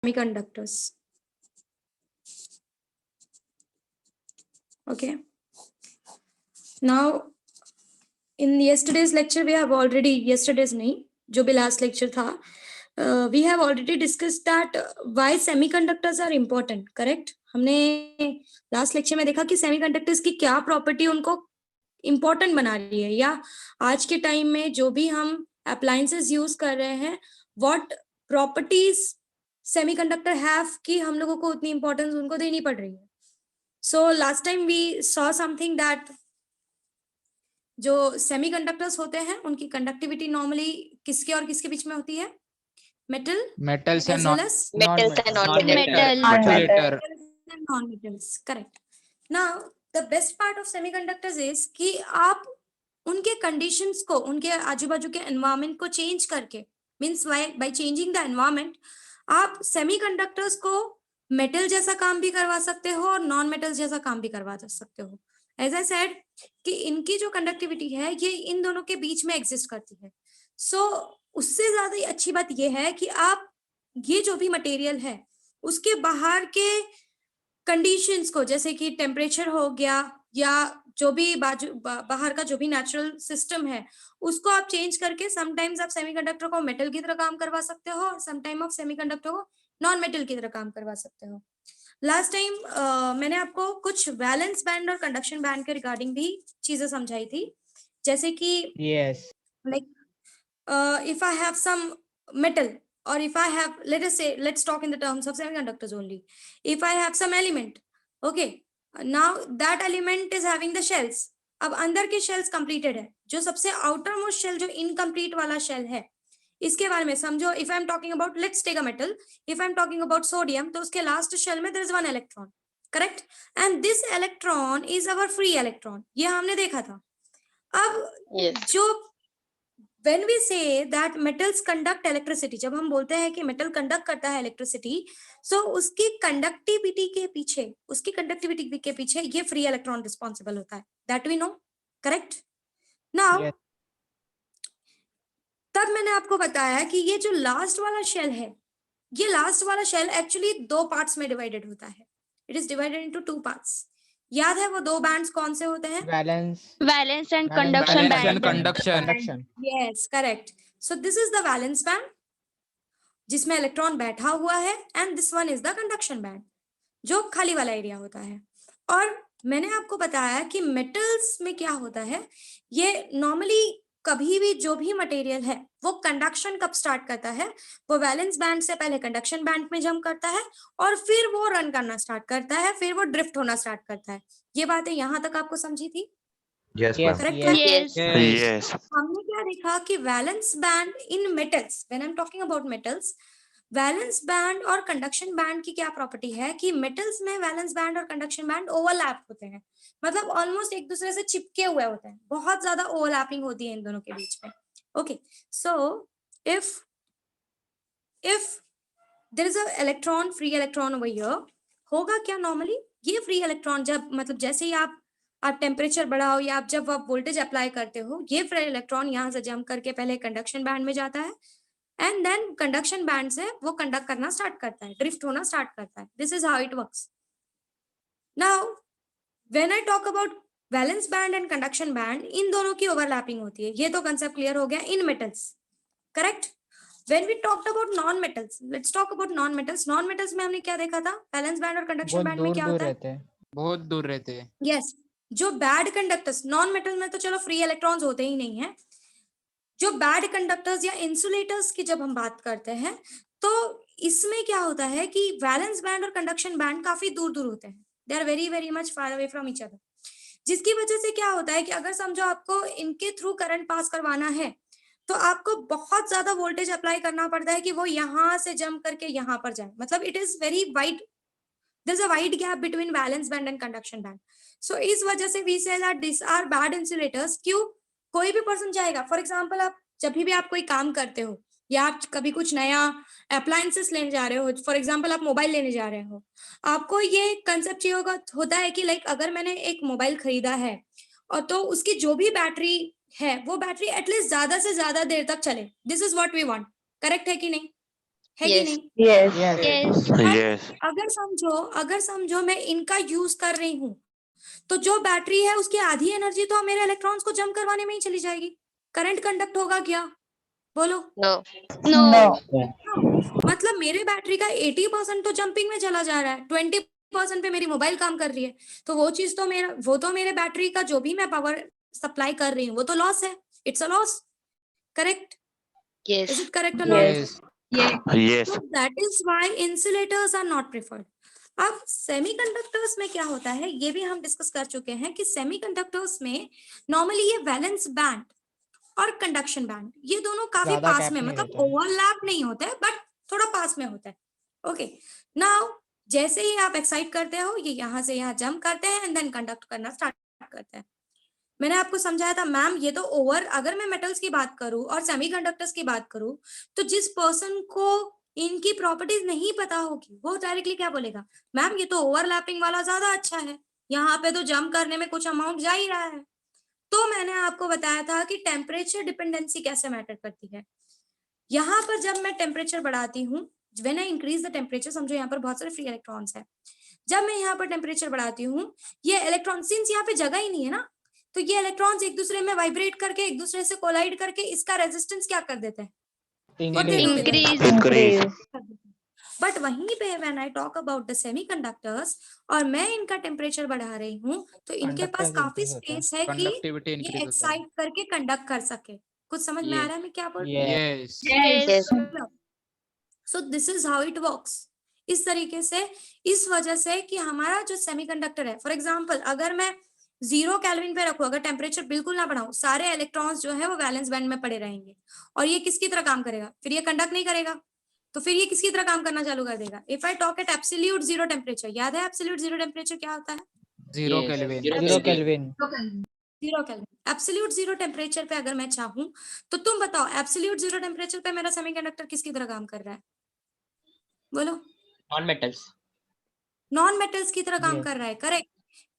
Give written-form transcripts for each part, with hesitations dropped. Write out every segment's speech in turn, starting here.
semiconductors. Okay. Now, in yesterday's lecture, we have already, yesterday's nahi, जो भी last lecture था, we have already discussed that why semiconductors are important, correct? हमने last lecture में देखा कि semiconductors की क्या property उनको important बना रही है, या आज के time में जो भी हम appliances use कर रहे हैं, what properties semiconductor have कि हम लोगों को उतनी importance उनको देनी पड़ रही है. So last time we saw something that जो सेमीकंडक्टर्स होते हैं उनकी कंडक्टिविटी नॉर्मली किसके और किसके बीच में होती है? Metals and non metals. Correct. Now the best part of semiconductors is कि आप उनके कंडीशंस को, उनके आजू बाजू के एनवायरमेंट को चेंज करके, means by changing the environment, आप सेमीकंडक्टर्स को मेटल जैसा काम भी करवा सकते हो और नॉन मेटल जैसा काम भी करवा सकते हो. एज आई सेड कि इनकी जो कंडक्टिविटी है ये इन दोनों के बीच में एग्जिस्ट करती है. सो उससे ज्यादा अच्छी बात ये है कि आप ये जो भी मटेरियल है उसके बाहर के कंडीशंस को, जैसे कि टेम्परेचर हो गया या जो भी बाहर का जो भी नेचुरल सिस्टम है, उसको आप चेंज करके समटाइम्स आप सेमीकंडक्टर को मेटल की तरह काम करवा सकते हो और समटाइम आप सेमीकंडक्टर को नॉन मेटल की तरह काम करवा सकते हो. लास्ट टाइम मैंने आपको कुछ वैलेंस बैंड और कंडक्शन बैंड के रिगार्डिंग भी चीजें समझाई थी, जैसे कि like if I have some metal, or if I have, let's talk in the terms of semiconductors only. If I have some element, okay, now that element is having the shells. अब अंदर के shells completed है, जो सबसे outermost shell जो incomplete वाला shell है, इसके बारे में समझो. If I'm talking about, let's take a metal, if I'm talking about sodium, तो उसके last shell में there is one electron, correct? And this electron is our free electron. ये हमने देखा था. अब जो when we say that metals conduct electricity, जब हम बोलते हैं कि metal conduct करता है electricity, so उसकी conductivity के पीछे ये free electron responsible होता है. That we know, correct? Now, तब मैंने आपको बताया कि ये जो लास्ट वाला शेल है, ये लास्ट वाला शेल एक्चुअली दो पार्ट्स में डिवाइडेड होता है. It is divided into two parts. याद है वो दो बैंड्स कौन से होते हैं? Valence and conduction. Yes, correct. So this is the valence band जिसमें इलेक्ट्रॉन बैठा हुआ है, and this one is the conduction band जो खाली वाला एरिया होता है. और मैंने आपको बताया कि मेटल्स में क्या होता है, ये नॉर्मली कभी भी जो भी मटेरियल है वो कंडक्शन कब स्टार्ट करता है, वो वैलेंस बैंड से पहले कंडक्शन बैंड में जंप करता है और फिर वो रन करना स्टार्ट करता है, फिर वो ड्रिफ्ट होना स्टार्ट करता है. ये बातें यहां तक आपको समझी थी? करेक्ट. Yes. हमने क्या देखा कि valence band in metals, when I am talking about metals, valence band और कंडक्शन बैंड की क्या प्रॉपर्टी है कि मेटल्स में वैलेंस बैंड और कंडक्शन बैंड ओवरलैप होते हैं, मतलब ऑलमोस्ट एक दूसरे से चिपके हुए होते हैं, बहुत ज्यादा ओवरलैपिंग होती है इन दोनों के बीच में. Okay, so if there is a electron, free electron over here, होगा क्या नॉर्मली, ये फ्री इलेक्ट्रॉन जब, मतलब जैसे ही आप टेम्परेचर बढ़ाओ या आप जब आप वोल्टेज अप्लाई करते हो, ये फ्री इलेक्ट्रॉन यहाँ से जंप करके पहले कंडक्शन बैंड में जाता है, एंड देन कंडक्शन बैंड से वो कंडक्ट करना स्टार्ट करता है, ड्रिफ्ट होना स्टार्ट करता है. This is how it works. Now when I talk about valence band and conduction band, इन दोनों की ओवरलैपिंग होती है. ये तो कंसेप्ट क्लियर हो गया in metals, correct. When we talked about non metals, let's talk about non metals. Non metals में हमने क्या देखा था? वैलेंस बैंड और कंडक्शन बैंड में क्या होता है? बहुत दूर रहते हैं. यस, जो बैड कंडक्टर्स, नॉन मेटल में तो चलो फ्री इलेक्ट्रॉन्स होते ही नहीं है, जो बैड कंडक्टर्स या इंसुलेटर्स की जब हम बात करते हैं तो इसमें क्या होता है कि वैलेंस बैंड और कंडक्शन बैंड काफी दूर दूर होते हैं. They are very very much far away from each other, जिसकी वजह से क्या होता है कि अगर समझो आपको इनके थ्रू करंट पास करवाना है तो आपको बहुत ज्यादा वोल्टेज अप्लाई करना पड़ता है कि वो यहाँ से जंप करके यहाँ पर जाए. मतलब it is very wide, there is a wide gap between valence band and conduction band. So इस वजह से we say that this are bad insulators. क्यों? कोई भी पर्सन चाहेगा, फॉर एग्जाम्पल आप जब भी आप कोई काम करते हो या आप कभी कुछ नया अप्लायंसेस लेने जा रहे हो, फॉर एग्जाम्पल आप मोबाइल लेने जा रहे हो, आपको ये कंसेप्ट ये होता है कि लाइक अगर मैंने एक मोबाइल खरीदा है और तो उसकी जो भी बैटरी है वो बैटरी एटलीस्ट ज्यादा से ज्यादा देर तक चले. This is what we want, correct है कि नहीं? है कि Yes. नहीं? Yes. Yes. Yes. अगर समझो मैं इनका यूज कर रही हूँ, तो जो बैटरी है उसकी आधी एनर्जी तो मेरे इलेक्ट्रॉन्स को जंप करवाने में ही चली जाएगी। करंट कंडक्ट होगा क्या? बोलो। No. No. मतलब मेरे बैटरी का 80% तो जंपिंग में चला जा रहा है, 20% पे मेरी मोबाइल काम कर रही है, तो वो चीज तो मेरे बैटरी का जो भी मैं पावर सप्लाई कर रही हूँ वो तो लॉस है। It's a loss, correct? Yes. Is it correct और not? Yes. Yes. So that is why insulators are not preferred. अब सेमीकंडक्टर्स में क्या होता है ये भी हम डिस्कस कर चुके हैं कि सेमीकंडक्टर्स में नॉर्मली ये वैलेंस बैंड और कंडक्शन बैंड ये दोनों काफी ज्यादा पास gap में, नहीं मतलब रहता है। ओवरलैप नहीं होता है बट थोड़ा पास में होता है। ओके, नाउ जैसे ही आप एक्साइट करते हो ये यहाँ से यहाँ जंप करते हैं एंड देन कंडक्ट करना स्टार्ट करते हैं। मैंने आपको समझाया था मैम ये तो अगर मैं मेटल्स की बात करूं और सेमीकंडक्टर्स की बात करूं तो जिस पर्सन को इनकी प्रॉपर्टीज नहीं पता होगी वो डायरेक्टली क्या बोलेगा, मैम ये तो ओवरलैपिंग वाला ज्यादा अच्छा है, यहाँ पे तो जंप करने में कुछ अमाउंट जा ही रहा है। तो मैंने आपको बताया था कि टेम्परेचर डिपेंडेंसी कैसे मैटर करती है। यहाँ पर जब मैं टेम्परेचर बढ़ाती हूँ, when I increase the temperature, समझो यहाँ पर बहुत सारे फ्री इलेक्ट्रॉन्स है, जब मैं यहाँ पर टेम्परेचर बढ़ाती हूँ ये इलेक्ट्रॉन, सिंस यहाँ पे जगह ही नहीं है ना, तो ये इलेक्ट्रॉन्स एक दूसरे में वाइब्रेट करके एक दूसरे से कोलाइड करके इसका रेजिस्टेंस क्या कर देते हैं? Increase. Increase. बट वहीं पे when I talk about the semiconductors और मैं इनका टेम्परेचर बढ़ा रही हूँ तो इनके पास काफी स्पेस है कि कंडक्टिविटी ये इंक्रीज होता है। एक्साइट करके कंडक्ट कर सके। कुछ समझ में आ रहा है मैं क्या बोल रही हूँ? Yes Yes. So this is how it works. इस तरीके से, इस वजह से कि हमारा जो सेमीकंडक्टर है, फॉर एग्जांपल अगर मैं 0 केल्विन पे रखूं, अगर टेम्परेचर बिल्कुल ना बढ़ाऊं, सारे इलेक्ट्रॉन्स जो है वो वैलेंस बैंड में पड़े रहेंगे और ये किसकी तरह काम करेगा? फिर ये कंडक्ट नहीं करेगा, तो फिर ये किसकी तरह काम करना चालू कर देगा? If I talk eight absolute 0 temperature, याद है एब्सोल्यूट 0 टेम्परेचर क्या होता है? 0 kelvin. 0 Kelvin. 0 kelvin. Absolute 0 temperature पे अगर मैं चाहूं तो तुम बताओ एब्सोल्यूट 0 टेम्परेचर पे मेरा सेमीकंडक्टर किसकी तरह काम कर रहा है? बोलो। Non-metals. नॉन मेटल्स की तरह काम Yes. कर रहा है, करेक्ट?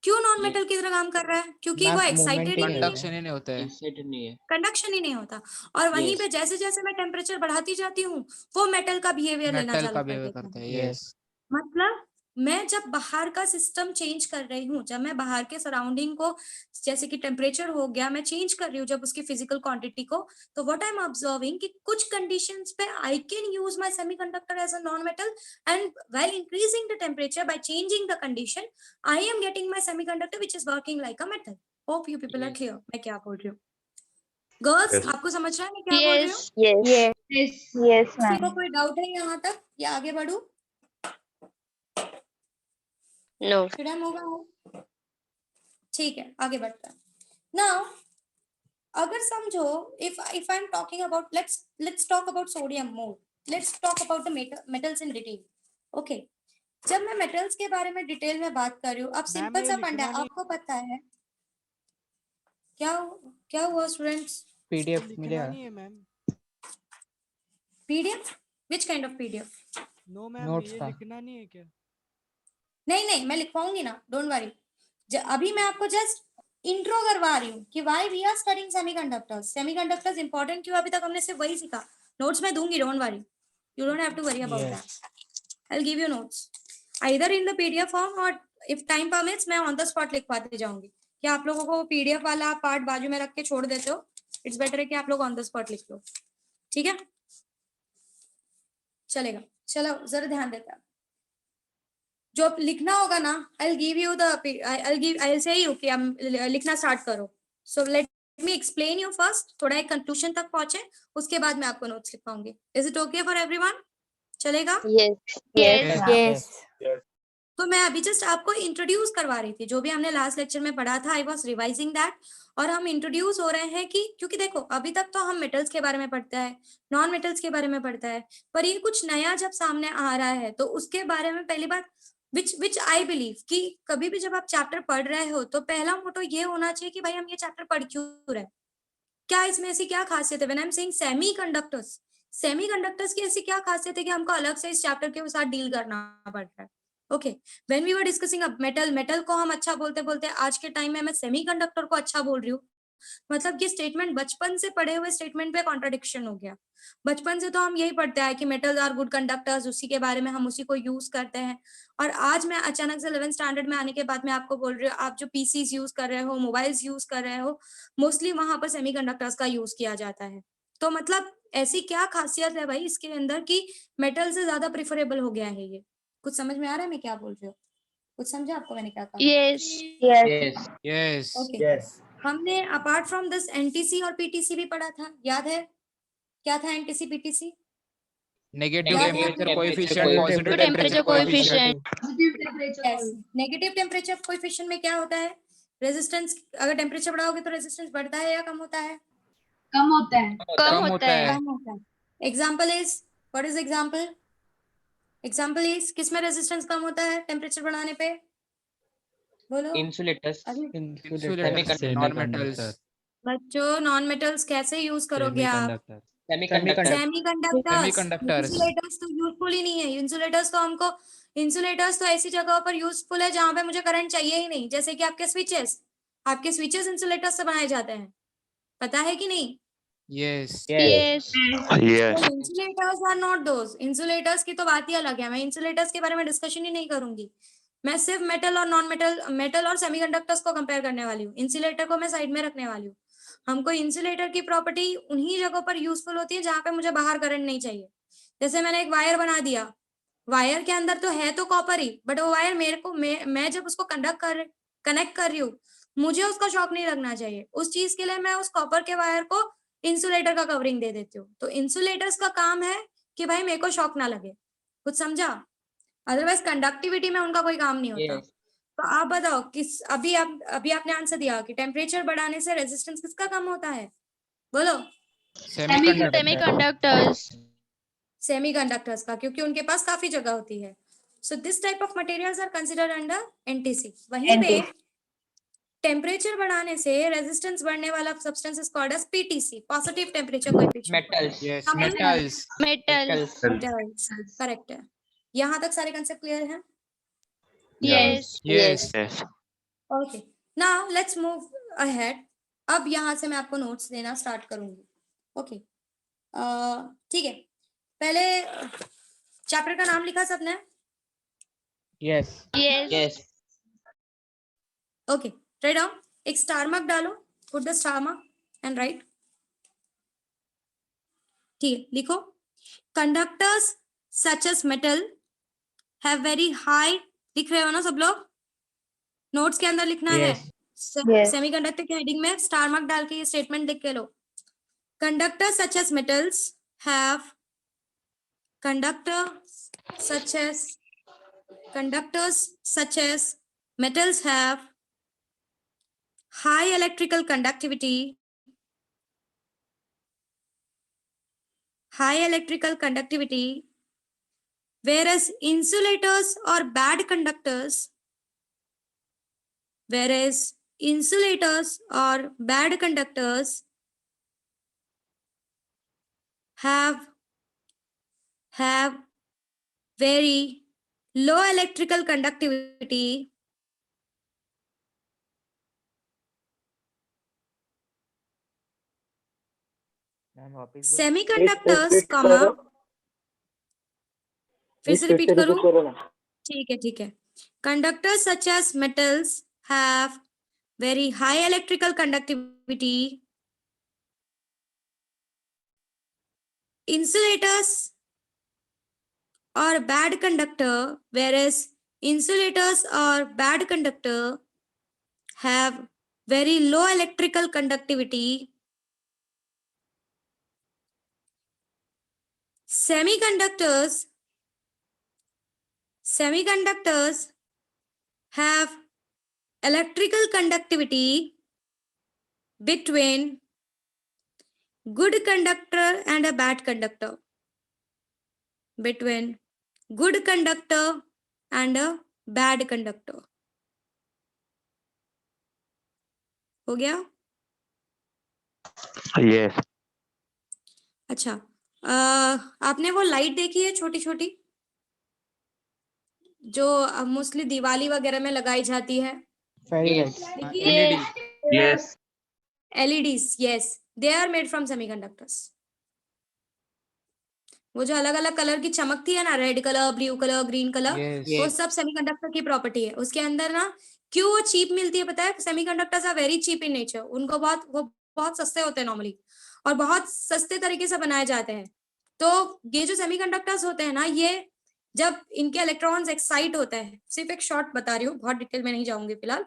क्यों नॉन मेटल की तरह काम कर रहा है? क्योंकि वो Ma'am, एक्साइटेड movement ही नहीं है, कंडक्शन ही नहीं होता है। Excited नहीं है. कंडक्शन ही नहीं होता। और वहीं Yes. पे जैसे जैसे मैं टेम्परेचर बढ़ाती जाती हूँ वो मेटल का बिहेवियर लेना मेटल चालू का कर बिहेवियर देता करता है। है। यस। मतलब मैं जब बाहर का सिस्टम चेंज कर रही हूँ, जब मैं बाहर के सराउंडिंग को, जैसे कि टेम्परेचर हो गया, मैं चेंज कर रही हूँ जब उसकी फिजिकल क्वांटिटी को, तो व्हाट आई एम ऑब्जर्विंग कि कुछ कंडीशंस पे I can use my semiconductor as a non metal and while increasing the temperature by changing the condition I am getting my semiconductor which is working like a metal. Hope you people are clear मैं क्या बोल रही हूँ। Girls Yes. आपको समझ रहा है मैं क्या बोल रही हूँ? Yes. Yes. Yes, किसी को कोई डाउट है यहाँ तक या आगे बढ़ू? No. Should I move on? ठीक है, आगे बढ़ते हैं। Now, अगर समझो if I'm talking about, let's talk about sodium more. Let's talk about the metals in detail. Okay. जब मैं मेटल्स के बारे में डिटेल में बात कर रही हूँ, अब सिंपल सा फंडा है, आपको पता है क्या हुआ स्टूडेंट्स? PDF मिलेगा. नहीं है ma'am. PDF? Which kind of PDF? No ma'am, Notes ये का. लिखना नहीं है क्या? नहीं मैं लिखवाऊंगी ना, डोंट वरी। अभी मैं आपको जस्ट इंट्रो करवा रही हूँ कि why we are studying semiconductors. Semiconductors important क्यों, अभी तक हमने सिर्फ वही सीखा। नोट्स मैं दूंगी, don't worry, you don't have to worry about that. I will give you notes either in the PDF form और इफ टाइम परमिट्स मैं ऑन द स्पॉट लिखवाते जाऊंगी। क्या आप लोगों को पीडीएफ वाला पार्ट बाजू में रख के छोड़ देते हो? इट्स बेटर है कि आप लोग ऑन द स्पॉट लिख लो, ठीक है? चलेगा, चलो जरा ध्यान देते हैं। जो लिखना होगा ना, I'll give you the, I'll say you कि हम लिखना स्टार्ट करो। So let me explain you first, थोड़ा एक कंक्लूजन तक पहुंचे, उसके बाद मैं आपको notes लिखवाऊंगी। Is it okay for everyone? चलेगा? Yes. Yes. Yes. तो मैं अभी जस्ट आपको इंट्रोड्यूस करवा रही थी, जो भी हमने लास्ट लेक्चर में पढ़ा था, आई वॉज रिवाइजिंग दैट, और हम इंट्रोड्यूस हो रहे हैं कि क्योंकि देखो अभी तक तो हम मेटल्स के बारे में पढ़ते हैं, नॉन मेटल्स के बारे में पढ़ता है, पर ये कुछ नया जब सामने आ रहा है तो उसके बारे में पहली बार विच आई बिलीव कि कभी भी जब आप चैप्टर पढ़ रहे हो तो पहला मोटो ये होना चाहिए कि भाई हम ये चैप्टर पढ़ क्यों रहे, क्या इसमें ऐसी क्या खासियत है। When I am saying semiconductors की ऐसी क्या खासियत है कि हमको अलग से इस चैप्टर के साथ डील करना पड़ रहा है। Okay, when we were discussing अब मेटल को हम अच्छा बोलते बोलते आज के टाइम में मैं सेमीकंडक्टर को अच्छा बोल रही हूँ, मतलब ये स्टेटमेंट बचपन से पढ़े हुए स्टेटमेंट पे कॉन्ट्रडिक्शन हो गया। बचपन से तो हम यही पढ़ते हैं कि मेटल्स आर गुड कंडक्टर्स, उसी के बारे में हम उसी को यूज करते हैं। और आज मैं अचानक से 11th स्टैंडर्ड में आने के बाद मैं आपको बोल रही हूँ, आप जो पीसीज यूज कर रहे हो, मोबाइल्स यूज कर रहे हो, मोस्टली वहां पर सेमीकंडक्टर्स का यूज किया जाता है। तो मतलब ऐसी क्या खासियत है भाई इसके अंदर कि मेटल से ज्यादा प्रिफरेबल हो गया है ये? कुछ समझ में आ रहा है मैं क्या बोल रही हूँ? कुछ समझा आपको मैंने क्या कहा? Yes. Yes. Yes. Okay. Yes. हमने अपार्ट फ्रॉम दिस एनटीसी और पीटीसी भी पढ़ा था, याद है? क्या था NTC PTC? Negative Yeah, temperature yeah. coefficient, Negative positive temperature temperature coefficient. coefficient. Yes, negative temperature coefficient में क्या होता है? रेजिस्टेंस, अगर टेम्परेचर बढ़ाओगे तो रेजिस्टेंस बढ़ता है या कम होता है? कम होता है. कम होता है. कम होता है। Example is, what is example? Example is, किसमें रेजिस्टेंस कम होता है टेम्परेचर बढ़ाने पे? बोलो। Insulators. अभी Insulators, non-metals. बच्चों, नॉन मेटल्स कैसे यूज करोगे आप? Semiconductors. सेमीकंडक्टर्स। Semiconductors. इंसुलेटर्स तो यूजफुल ही नहीं है। इंसुलेटर्स तो हमको, इंसुलेटर्स तो ऐसी जगहों पर यूजफुल है जहां पे मुझे करंट चाहिए ही नहीं, जैसे कि आपके स्विचेस। आपके स्विचेस इंसुलेटर्स से बनाए जाते हैं, पता है कि नहीं? Yes. Yes. Insulators are not those. Insulators की तो बात ही अलग है, मैं इंसुलेटर्स के बारे में डिस्कशन ही नहीं करूंगी। मैं सिर्फ मेटल और नॉन मेटल, मेटल और सेमीकंडक्टर्स को कंपेयर करने वाली हूँ। इंसुलेटर को मैं साइड में रखने वाली हूँ। हमको इंसुलेटर की प्रॉपर्टी उन्हीं जगहों पर यूजफुल होती है जहां पे मुझे बाहर करंट नहीं चाहिए। जैसे मैंने एक वायर बना दिया, वायर के अंदर तो है तो कॉपर ही, बट वो वायर मेरे को, मैं जब उसको कनेक्ट कर रही हूँ, मुझे उसका शॉक नहीं लगना चाहिए। उस चीज के लिए मैं उस कॉपर के वायर को इंसुलेटर का कवरिंग दे देती हूँ। तो इंसुलेटर्स का काम है कि भाई मेरे को शॉक ना लगे। कुछ समझा? अदरवाइज कंडक्टिविटी में उनका कोई काम नहीं होता। Yes. तो आप बताओ, किस, अभी आपने आंसर दिया कि टेम्परेचर बढ़ाने से रेजिस्टेंस किसका कम होता है? बोलो। Semiconductor. Semiconductors. सेमीकंडक्टर्स का, क्योंकि उनके पास काफी जगह होती है। So this type of materials are considered under NTC. वहीं पे टेम्परेचर बढ़ाने से रेजिस्टेंस बढ़ने वाला substance is called as PTC, positive temperature coefficient. Metals. Yes. Metals. Metals. Metals. Correct है। यहाँ तक सारे कंसेप्ट क्लियर हैं? Yes. Yes. Okay, now let's move ahead. अब यहाँ से मैं आपको नोट्स देना स्टार्ट करूंगी। ओके, ठीक है। पहले चैप्टर का नाम लिखा सबने? Yes. Yes. Yes. Okay, write down. एक स्टार मार्क डालो, put the star mark and write. ठीक है, लिखो। Conductors such as metal have very high, लिख रहे हो ना सब लोग? नोट्स के अंदर लिखना है। सेमीकंडक्टर के हेडिंग में स्टार मार्क डाल के ये स्टेटमेंट लिख के लो। Conductors such as metals have, conductors such as metals have high electrical conductivity, whereas insulators or bad conductors have very low electrical conductivity semiconductors comma, फिर से रिपीट करूं? ठीक है। Conductors such as metals have very high electrical conductivity, insulators or bad conductor, whereas insulators or bad conductor have very low electrical conductivity. Semiconductors have electrical conductivity between good conductor and a bad conductor. Between good conductor and a bad conductor. हो गया? Yes. अच्छा, आपने वो light देखी है छोटी छोटी, जो मोस्टली दिवाली वगैरह में लगाई जाती है? Fairy lights. देखी है? LED. Yes. LEDs, yes, they are made from semiconductors. वो जो अलग अलग कलर की चमकती है ना, red colour, blue colour, green colour, Yes. वो सब सेमीकंडक्टर की प्रॉपर्टी है. उसके अंदर ना क्यों वो चीप मिलती है पता है? Semiconductors are very cheap in nature. उनको वो बहुत सस्ते होते हैं नॉर्मली, और बहुत सस्ते तरीके से बनाए जाते हैं. तो ये जो सेमीकंडक्टर्स होते हैं ना, ये जब इनके इलेक्ट्रॉन्स एक्साइट होते हैं, सिर्फ एक शॉर्ट बता रही हूँ, बहुत डिटेल में नहीं जाऊंगी फिलहाल.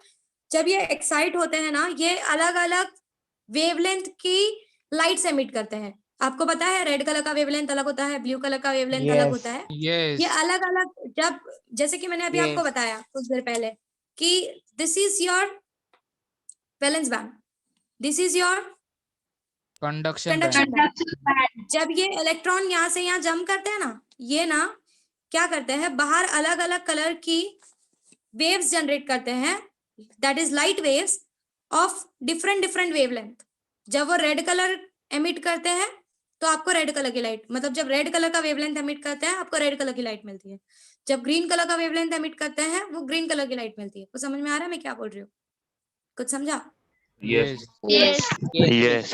जब ये एक्साइट होते हैं ना, ये अलग अलग वेवलेंथ की लाइट्स एमिट करते हैं. आपको पता है रेड कलर का वेवलेंथ अलग होता है, ब्लू कलर का वेवलेंथ अलग Yes. होता है. Yes. ये अलग अलग, जब जैसे कि मैंने अभी आपको Yes. बताया कुछ देर पहले कि this is your valence band, this is your Conduction band. Conduction band. जब ये इलेक्ट्रॉन यहाँ से यहाँ जम करते हैं ना, ये ना क्या करते हैं, बाहर अलग अलग कलर की वेव्स जनरेट करते हैं, that is light waves of different different wavelength. जब वो रेड कलर एमिट करते हैं तो आपको रेड कलर की लाइट, मतलब जब रेड कलर का वेवलेंथ एमिट करते हैं आपको रेड कलर की लाइट मिलती है. जब ग्रीन कलर का वेवलेंथ एमिट करते हैं वो ग्रीन कलर की लाइट मिलती है. तो समझ में आ रहा है मैं क्या बोल रही हूँ? कुछ समझा? Yes. Yes. Yes.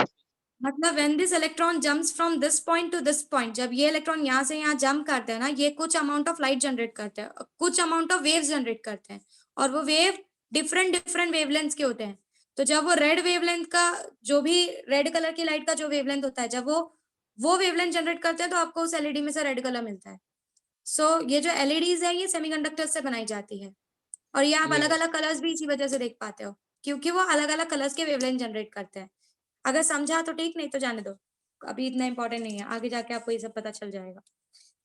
मतलब when this electron jumps from this point to this point, जब ये इलेक्ट्रॉन यहाँ से यहाँ जंप करते हैं ना, ये कुछ अमाउंट ऑफ लाइट जनरेट करते हैं, कुछ अमाउंट ऑफ वेव्स जनरेट करते हैं, और वो वेव डिफरेंट डिफरेंट वेवलेंथ्स के होते हैं. तो जब वो रेड वेवलेंथ का, जो भी रेड कलर की लाइट का जो वेवलेंथ होता है, जब वो वेवलेंथ जनरेट करते हैं तो आपको उस एलईडी में से रेड कलर मिलता है. सो ये जो एलईडीज है ये सेमीकंडक्टर से बनाई जाती है, और ये आप अलग अलग कलर्स भी इसी वजह से देख पाते हो, क्योंकि वो अलग अलग कलर्स के वेवलेंथ जनरेट करते हैं. अगर समझा तो ठीक, नहीं तो जाने दो, अभी इतना इंपॉर्टेंट नहीं है, आगे जाके आपको ये सब पता चल जाएगा.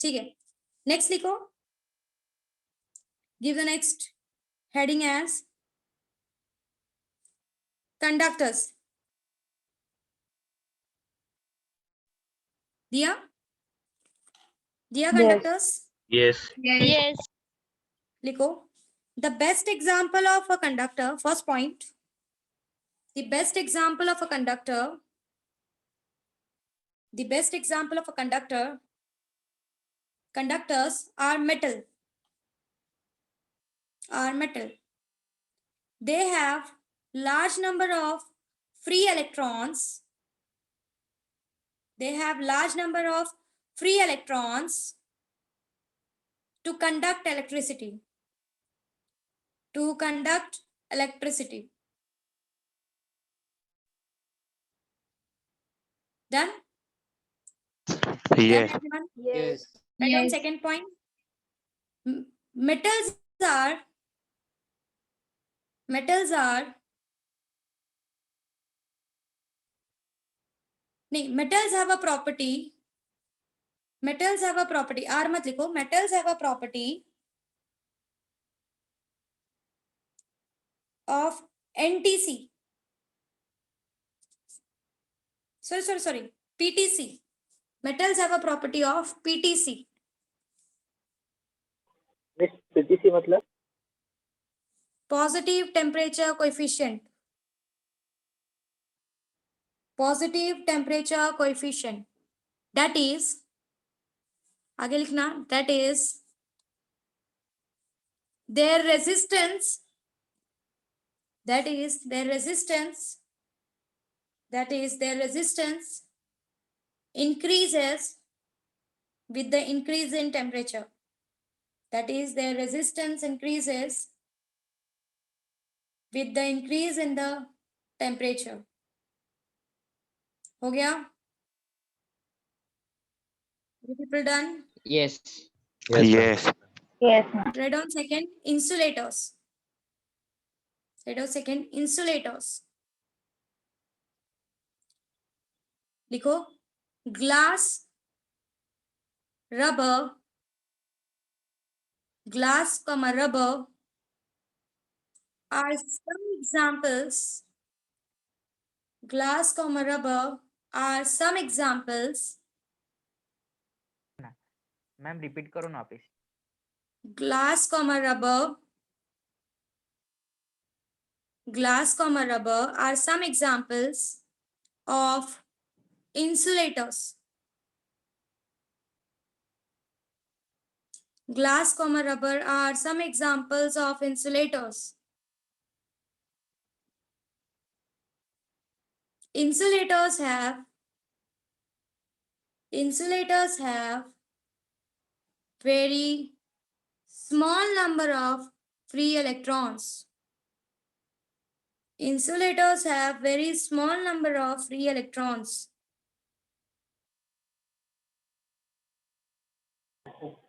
ठीक है, नेक्स्ट लिखो. Give the next heading as conductors. दिया कंडक्टर्स Yes. Yes. लिखो. The best example of a conductor, first point, the best example of a conductor, the best example of a conductors are metal. They have large number of free electrons. To conduct electricity. Done? Yes. Done, everyone? Yes. And then Yes. second point, metals are metals have a property. R मत लिखो. Metals have a property of NTC. Sorry. PTC. Metals have a property of PTC. Miss PTC मतलब? Positive temperature coefficient. That is, आगे लिखना, that is their resistance increases with the increase in temperature. That is, their resistance increases with the increase in the temperature. हो गया? You people done? Yes. Yes. Yes. Write down second, insulators. लिखो, glass, rubber are some examples. Ma'am repeat करो ना वापस. Glass, rubber are some examples of insulators. Glass, rubber are some examples of insulators. insulators have very small number of free electrons. Insulators have very small number of free electrons.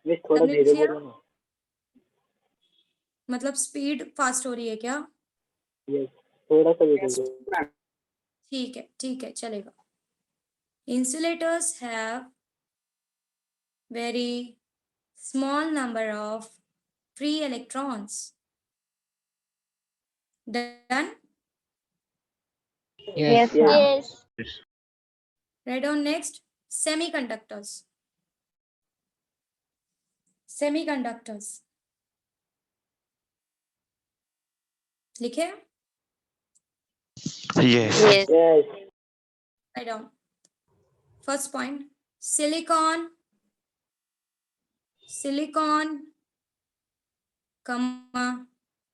Miss थोड़ा सबने धीरे किया? बोलो ना. मतलब speed fast हो रही है क्या? यस, थोड़ा सा धीरे बोलो. ठीक है चलेगा. Insulators have very small number of free electrons. Done? Yes. Yes. Write down next. Semiconductors. लिखे? Yes. Yes. Yes. Write down. First point. Silicon,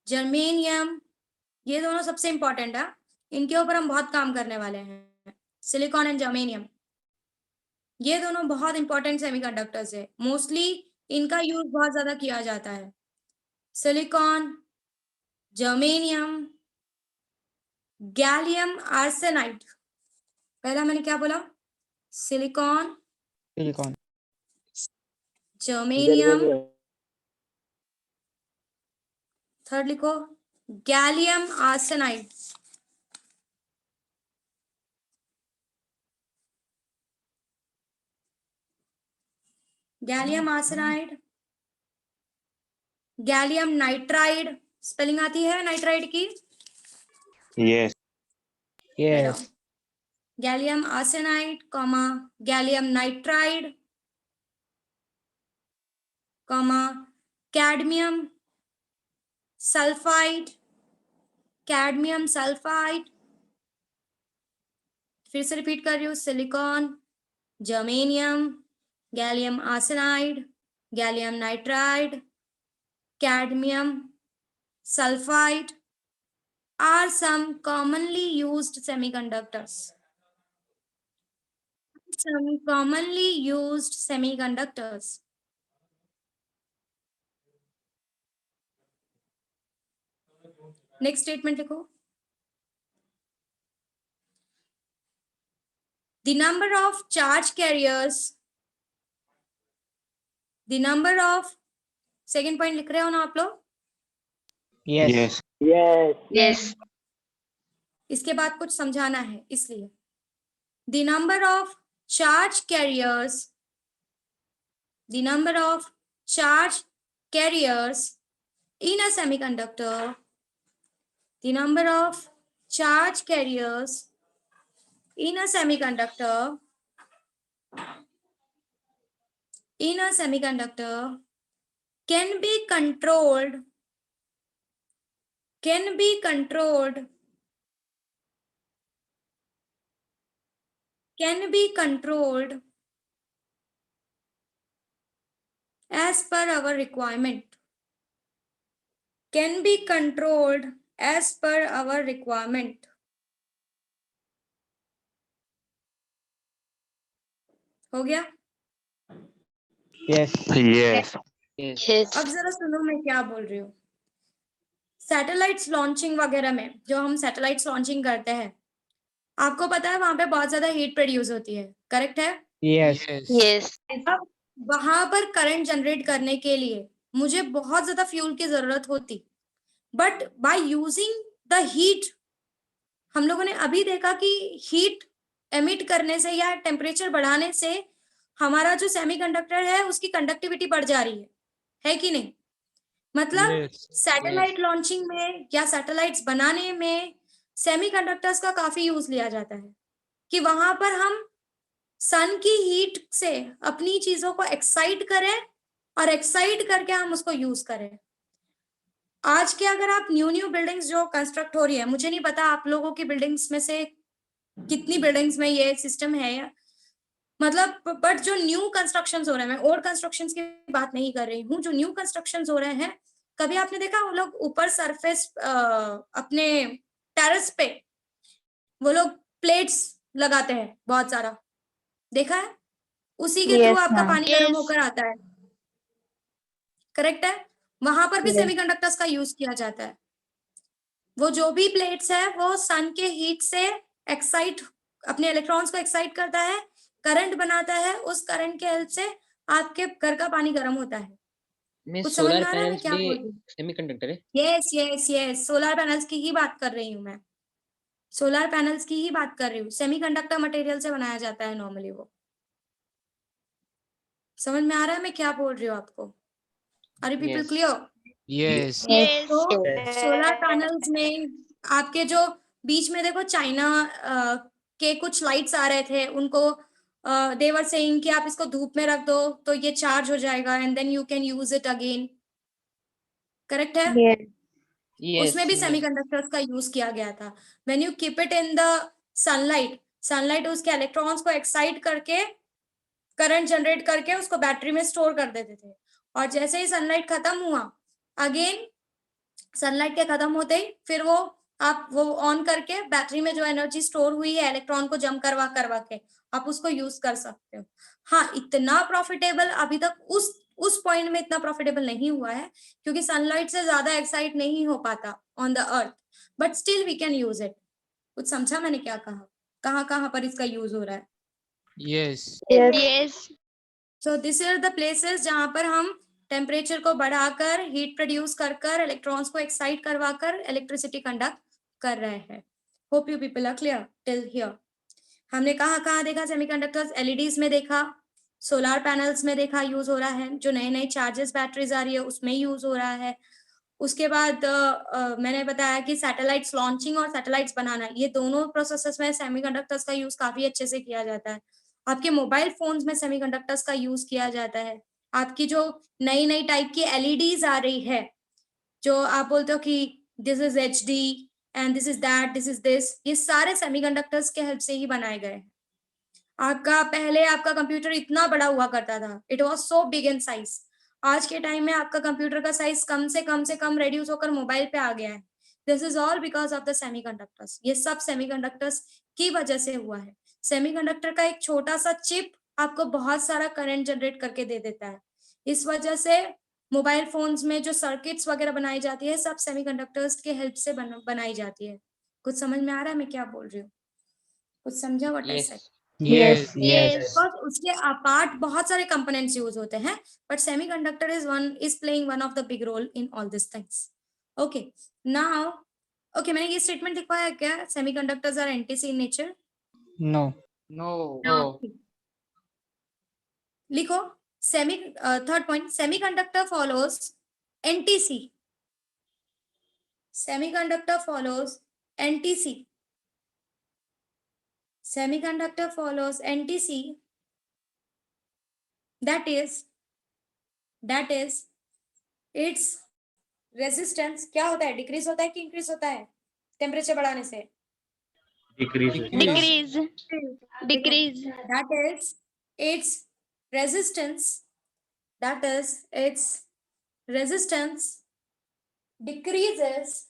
germanium, ये दोनों सबसे इंपॉर्टेंट है. इनके ऊपर हम बहुत काम करने वाले हैं. सिलिकॉन एंड जर्मेनियम, ये दोनों बहुत इंपॉर्टेंट सेमीकंडक्टर्स है. मोस्टली इनका यूज बहुत ज्यादा किया जाता है. Silicon, germanium, gallium arsenide. पहला मैंने क्या बोला? Silicon, Silicon. जर्मेनियम, थर्ड लिखो gallium arsenide. Gallium arsenide, gallium nitride. Spelling आती है नाइट्राइड की? Yes. Yes. Gallium arsenide, comma gallium nitride, comma cadmium sulphide. फिर से रिपीट कर रही हूँ. Silicon, germanium, gallium arsenide, gallium nitride, cadmium sulfide are some commonly used semiconductors. Next statement लिखो. The number of charge carriers, second point लिख रहे हो ना आप लोग? Yes. यस. Yes. इसके बाद कुछ समझाना है इसलिए. The number of charge carriers in a semiconductor, can be controlled as per our requirement. हो गया? Yes. Yes. Yes. अब जरा सुनो मैं क्या बोल रही हूँ. सैटेलाइट्स लॉन्चिंग वगैरह में जो हम सैटेलाइट्स लॉन्चिंग करते हैं, आपको पता है वहां पे बहुत ज्यादा हीट प्रोड्यूस होती है. करेक्ट है? Yes. Yes. अब वहां पर करंट जनरेट करने के लिए मुझे बहुत ज्यादा फ्यूल की जरूरत होती. But by using the heat, हम लोगों ने अभी देखा कि हीट एमिट करने से या टेम्परेचर बढ़ाने से हमारा जो सेमीकंडक्टर है उसकी कंडक्टिविटी बढ़ जा रही है कि नहीं? मतलब Yes. सैटेलाइट लॉन्चिंग में या सैटेलाइट्स बनाने में सेमीकंडक्टर्स का काफी यूज लिया जाता है कि वहां पर हम सन की हीट से अपनी चीजों को एक्साइट करें और एक्साइट करके हम उसको यूज करें. आज के अगर आप न्यू बिल्डिंग्स जो कंस्ट्रक्ट हो रही है, मुझे नहीं पता आप लोगों की बिल्डिंग्स में से कितनी बिल्डिंग्स में ये सिस्टम है, मतलब बट जो न्यू कंस्ट्रक्शंस हो रहे हैं, मैं ओल्ड कंस्ट्रक्शंस की बात नहीं कर रही हूँ, जो न्यू कंस्ट्रक्शंस हो रहे हैं, कभी आपने देखा वो लोग ऊपर सरफेस अपने टेरेस पे वो लोग प्लेट्स लगाते हैं बहुत सारा, देखा है? उसी के थ्रू Yes, आपका ma'am. पानी गर्म Yes. होकर आता है, करेक्ट है? वहां पर भी Yes. सेमीकंडक्टर्स का यूज किया जाता है। वो जो भी प्लेट्स है वो सन के हीट से एक्साइट, अपने इलेक्ट्रॉन्स को एक्साइट करता है, करंट बनाता है, उस करंट के हेल्प से आपके घर का पानी गर्म होता है। में कुछ समझ में सोलर आ रहा है मैं पैनल्स क्या भी बोल रही हूँ? सेमीकंडक्टर है। Yes yes yes, solar panels की ही बात कर रही हूँ मैं, सोलर पैनल्स की ही बात कर रही हूँ। सेमीकंडक्टर मटेरियल से बनाया जाता है नॉर्मली वो। समझ में आ रहा है मैं क्या बोल रही हूँ आपको? Are you people Yes. Clear? Yes. Yes. तो सोलर पैनल्स में आपके जो बीच में देखो चाइना के कुछ लाइट्स आ रहे थे, उनको दे वर सेइंग कि आप इसको धूप में रख दो तो ये चार्ज हो जाएगा and then you can use it again, correct है? Yes. Yes. उसमें भी yes. सेमीकंडक्टर्स का यूज किया गया था। When you keep it in the sunlight, sunlight उसके इलेक्ट्रॉन्स को एक्साइट करके करंट जनरेट करके उसको बैटरी में स्टोर कर देते थे, और जैसे ही सनलाइट खत्म हुआ, अगेन सनलाइट के खत्म होते ही फिर वो आप वो ऑन करके बैटरी में जो एनर्जी स्टोर हुई है इलेक्ट्रॉन को जम करवा करवा के आप उसको यूज कर सकते हो। हाँ, इतना प्रॉफिटेबल अभी तक उस पॉइंट में इतना प्रॉफिटेबल नहीं हुआ है, क्योंकि सनलाइट से ज्यादा एक्साइट नहीं हो पाता on the earth, but still we can use it. कुछ समझा मैंने क्या कहा? कहाँ कहाँ पर इसका यूज हो रहा है? Yes. Yes. Yes. So this are the places जहां पर हम टेम्परेचर को बढ़ाकर हीट प्रोड्यूस कर इलेक्ट्रॉन्स को एक्साइट करवाकर इलेक्ट्रिसिटी कंडक्ट कर रहे हैं। Hope you people are clear till here. हमने कहाँ देखा सेमीकंडक्टर्स? एलईडीज में देखा, सोलर पैनल्स में देखा यूज हो रहा है, जो नए नए चार्जेस बैटरीज आ रही है उसमें यूज हो रहा है। उसके बाद मैंने बताया कि सैटेलाइट्स लॉन्चिंग और सैटेलाइट्स बनाना, ये दोनों प्रोसेसेस में सेमीकंडक्टर्स का यूज काफी अच्छे से किया जाता है। आपके मोबाइल फोन्स में सेमीकंडक्टर्स का यूज किया जाता है। आपकी जो नई नई टाइप की एलईडीज आ रही है, जो आप बोलते हो कि this is HD and this is that, this is this, ये सारे सेमीकंडक्टर्स के हेल्प से ही बनाए गए हैं। आपका पहले आपका कंप्यूटर इतना बड़ा हुआ करता था, it was so big in size. आज के टाइम में आपका कंप्यूटर का साइज कम से कम रेड्यूस होकर मोबाइल पे आ गया है। This is all because of the semiconductors. ये सब सेमीकंडक्टर्स की वजह से हुआ है। सेमीकंडक्टर का एक छोटा सा चिप आपको बहुत सारा करंट जनरेट करके दे देता है। इस वजह से मोबाइल फोन्स में जो सर्किट्स वगैरह बनाई जाती है सब सेमीकंडक्टर्स के हेल्प से बनाई जाती है। कुछ समझ में आ रहा है मैं क्या बोल रही हूँ? कुछ समझा what I said? Yes. Yes. Because उसके अपार्ट बहुत सारे कंपोनेंट्स यूज होते हैं, but semiconductor is playing one of the big role in all this things. Okay, now okay, मैंने ये स्टेटमेंट लिखवाया है क्या? Semiconductors are NTC in nature. No. No. लिखो semi third point, semiconductor follows NTC. Semiconductor follows NTC. Semiconductor follows NTC, that is its resistance क्या होता है? Decrease होता है कि इंक्रीज होता है टेम्परेचर बढ़ाने से? Decrease. Decrease. That is its resistance, that is its resistance decreases,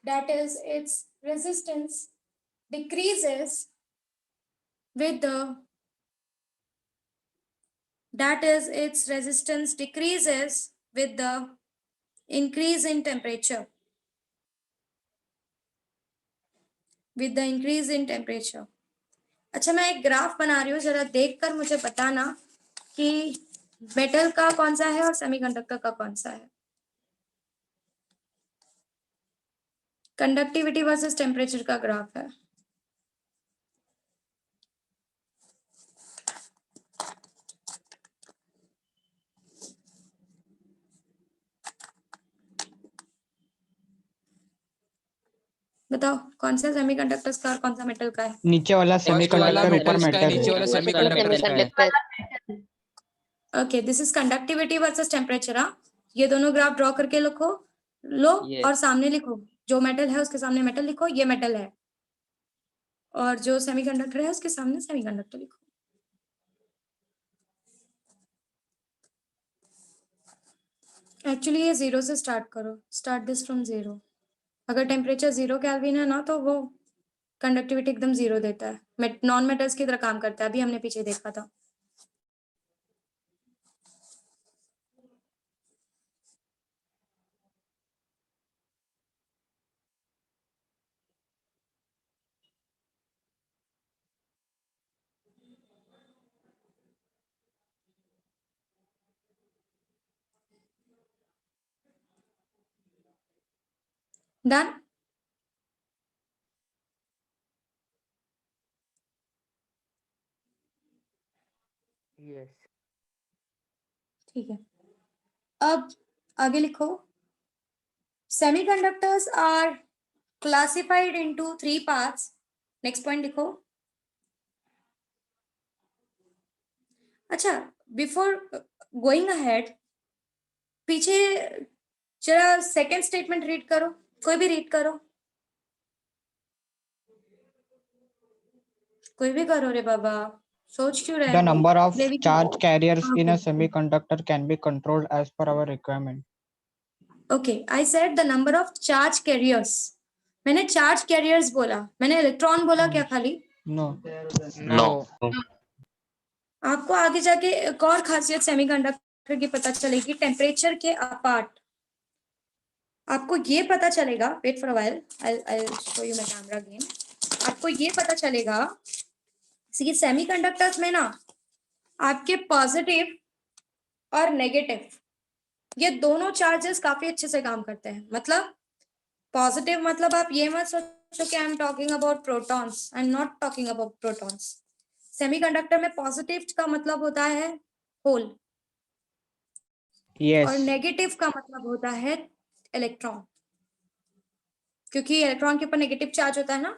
that is its resistance decreases with the, that is its resistance decreases with the increase in temperature, with the increase in temperature. अच्छा, मैं एक graph बना रही हूँ, जरा देखकर मुझे बताना कि मेटल का कौन सा है और सेमीकंडक्टर का कौन सा है। कंडक्टिविटी वर्सेस टेम्परेचर का ग्राफ है। बताओ कौन सा सेमीकंडक्टर्स का और कौन सा मेटल का है? नीचे वाला सेमीकंडक्टर ऊपर मेटल नीचे वाला सेमीकंडक्टर का है। Okay, this is conductivity versus temperature. हाँ, ये दोनों ग्राफ ड्रॉ करके लिखो लो Yes. और सामने लिखो, जो मेटल है उसके सामने मेटल लिखो, ये मेटल है, और जो सेमीकंडक्टर है उसके सामने सेमीकंडक्टर लिखो। एक्चुअली ये 0 से स्टार्ट करो, स्टार्ट दिस फ्रॉम 0। अगर टेम्परेचर 0 केल्विन है ना तो वो कंडक्टिविटी एकदम 0 देता है, नॉन मेटल्स की तरह काम करता है, अभी हमने पीछे देखा था। डन। Yes. ठीक है, अब आगे लिखो। Semiconductors are classified into 3 parts. Next point लिखो। अच्छा, बिफोर गोइंग अहेड, पीछे जरा सेकंड स्टेटमेंट रीड करो, कोई भी रीड करो, कोई भी करो रे बाबा, सोच क्यों रहे The हो? number of देवी की- charge carriers in a Okay. semiconductor can be controlled as per our requirement. Okay, I said the number of charge carriers. मैंने चार्ज कैरियर्स बोला, मैंने इलेक्ट्रॉन बोला क्या खाली? No. No. आपको आगे जाके एक और खासियत सेमीकंडक्टर की पता चलेगी, टेम्परेचर के अपार्ट। आपको ये पता चलेगा, wait for a while, I'll show you my camera again. आपको ये पता चलेगा कि सेमीकंडक्टर्स में ना आपके पॉजिटिव और नेगेटिव ये दोनों चार्जेस काफी अच्छे से काम करते हैं। मतलब पॉजिटिव मतलब आप ये मत सोचो कि I am talking about protons, I am not talking about protons. Semiconductor में पॉजिटिव का मतलब होता है होल, Yes. और नेगेटिव का मतलब होता है इलेक्ट्रॉन, क्योंकि इलेक्ट्रॉन के ऊपर नेगेटिव चार्ज होता है ना।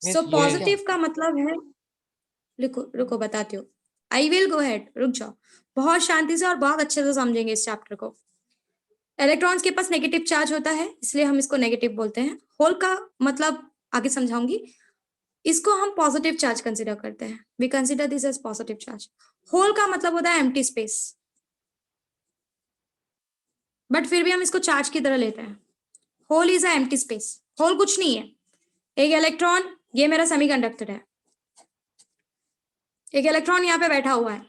सो Miss, पॉजिटिव का मतलब है, रुको रुको बताती हूँ, आई विल गो हेड, रुक जाओ, बहुत शांति से और बहुत अच्छे से समझेंगे इस चैप्टर को। इलेक्ट्रॉन्स के पास नेगेटिव चार्ज होता है, इसलिए हम इसको नेगेटिव बोलते हैं। होल का मतलब आगे समझाऊंगी, इसको हम पॉजिटिव चार्ज कंसीडर करते हैं, we consider this as positive charge. Hole का मतलब होता है एम्प्टी स्पेस, बट फिर भी हम इसको चार्ज की तरह लेते हैं। Hole is a empty space, hole कुछ नहीं है, एक इलेक्ट्रॉन, ये मेरा सेमीकंडक्टर है, एक इलेक्ट्रॉन यहाँ पे बैठा हुआ है,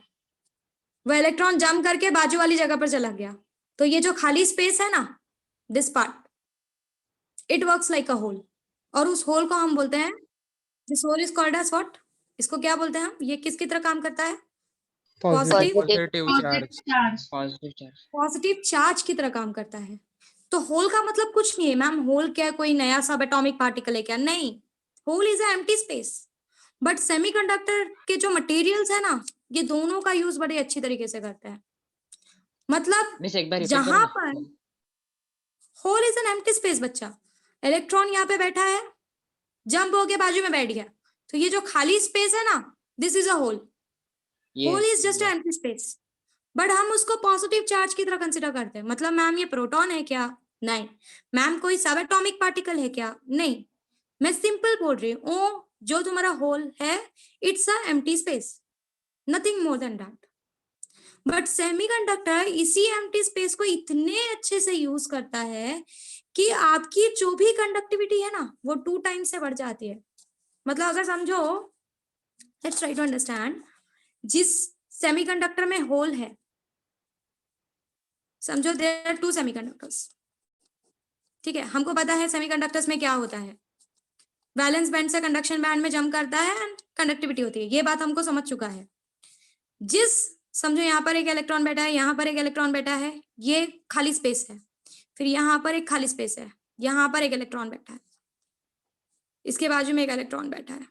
वो इलेक्ट्रॉन जंप करके बाजू वाली जगह पर चला गया, तो ये जो खाली स्पेस है ना, this part, it works like a hole, और उस होल को हम बोलते हैं, this hole is called as what, इसको क्या बोलते हैं हम, ये किसकी तरह काम करता है? Positive. Positive charge. positive charge. Positive charge की तरह काम करता है। तो होल का मतलब कुछ नहीं है मैम, होल क्या कोई नया सब एटॉमिक पार्टिकल है क्या? नहीं, hole is a empty space. But semiconductor के जो मटेरियल्स है ना, ये दोनों का यूज बड़े अच्छी तरीके से करते हैं। मतलब Miss, एक बार repeat जहां करो पर ना। Hole is an empty space, बच्चा इलेक्ट्रॉन यहाँ पे बैठा है, जंप होके बाजू में बैठ गया, तो ये जो खाली स्पेस है ना, this is a hole. Hole Yes, is just yes. Empty space, but हम उसको पॉजिटिव चार्ज की तरह कंसिडर करते हैं। मतलब मैम ये प्रोटॉन है क्या? नहीं। मैम कोई सब एटॉमिक पार्टिकल है क्या? नहीं। मैं सिंपल बोल रही हूँ, जो तुम्हारा होल है, it's a empty space, nothing more than that. But semiconductor इसी एम्प्टी स्पेस को इतने अच्छे से यूज करता है कि आपकी जो भी कंडक्टिविटी है ना, वो 2 टाइम्स से बढ़ जाती है। मतलब अगर समझो, लेट्स ट्राई टू अंडरस्टैंड, जिस सेमीकंडक्टर में होल है, समझो देयर आर 2 सेमीकंडक्टर्स, ठीक है, हमको पता है सेमीकंडक्टर्स में क्या होता है, वैलेंस बैंड से कंडक्शन बैंड में जंप करता है एंड कंडक्टिविटी होती है, ये बात हमको समझ चुका है। जिस, समझो यहाँ पर एक इलेक्ट्रॉन बैठा है, यहाँ पर एक इलेक्ट्रॉन बैठा है, ये खाली स्पेस है, फिर यहाँ पर एक खाली स्पेस है, यहाँ पर एक इलेक्ट्रॉन बैठा है, इसके बाजू में एक इलेक्ट्रॉन बैठा है,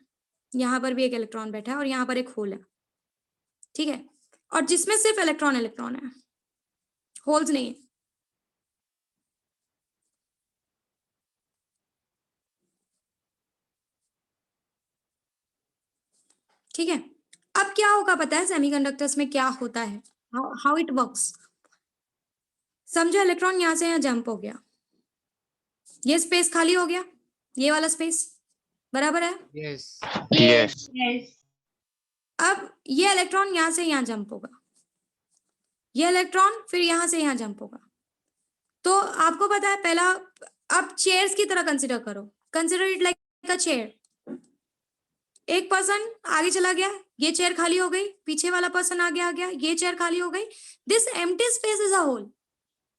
यहाँ पर भी एक इलेक्ट्रॉन बैठा है, और यहाँ पर एक होल है, ठीक है, और जिसमें सिर्फ इलेक्ट्रॉन इलेक्ट्रॉन है, होल्स नहीं है। ठीक है, अब क्या होगा पता है सेमीकंडक्टर्स में क्या होता है, हाउ इट वर्क्स। समझो इलेक्ट्रॉन यहां से यहां जंप हो गया, ये स्पेस खाली हो गया, ये वाला स्पेस बराबर है। Yes. Yes. अब ये इलेक्ट्रॉन यहां से यहां जंप होगा, ये इलेक्ट्रॉन फिर यहां से यहां जंप होगा। तो आपको पता है पहला, अब चेयर्स की तरह कंसिडर करो, consider it like a chair. एक पर्सन आगे चला गया, ये चेयर खाली हो गई, पीछे वाला पर्सन आगे आ गया, ये चेयर खाली हो गई. This empty space is a hole.